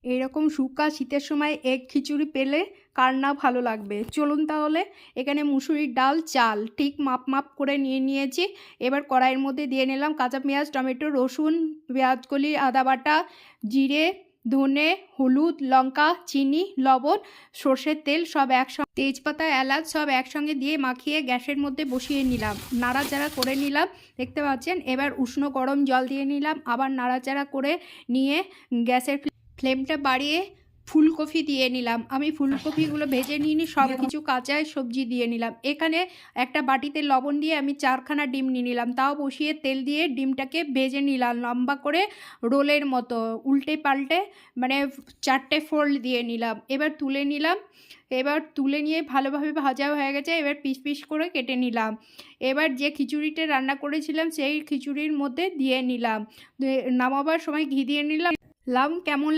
এরকম শুকা শীতের সময় এগ খিচুড়ি পেলে কার না ভালো লাগবে। চলুন তাহলে। এখানে মুসুরির ডাল, চাল ঠিক মাপ করে নিয়ে নিয়েছি। এবার কড়াইয়ের মধ্যে দিয়ে নিলাম কাঁচা পেঁয়াজ, টমেটো, রসুন, পেঁয়াজকলি, আদা বাটা, জিরে, ধনে, হলুদ, লঙ্কা, চিনি, লবণ, সর্ষের তেল সব একসঙ্গে, তেজপাতা, এলাচ সব একসঙ্গে দিয়ে মাখিয়ে গ্যাসের মধ্যে বসিয়ে নিলাম। নাড়াচাড়া করে নিলাম, দেখতে পাচ্ছেন। এবার উষ্ণ গরম জল দিয়ে নিলাম, আবার নাড়াচাড়া করে নিয়ে গ্যাসের ফ্লেমটা বাড়িয়ে ফুলকপি দিয়ে নিলাম। আমি ফুলকপিগুলো ভেজে নিয়ে সব কিছু কাঁচা সবজি দিয়ে নিলাম। এখানে একটা বাটিতে লবণ দিয়ে আমি 4খানা ডিম নিয়ে নিলাম, তাও বসিয়ে তেল দিয়ে ডিমটাকে ভেজে নিলাম লম্বা করে রোলের মতো, উল্টে পাল্টে মানে 4টে ফোল্ড দিয়ে নিলাম। এবার তুলে নিলাম। এবার তুলে নিয়ে ভালোভাবে ভাজা হয়ে গেছে, এবার পিস পিস করে কেটে নিলাম। এবার যে খিচুড়িটা রান্না করেছিলাম সেই খিচুড়ির মধ্যে দিয়ে নিলাম। নামাবার সময় ঘি দিয়ে নিলাম। কেমন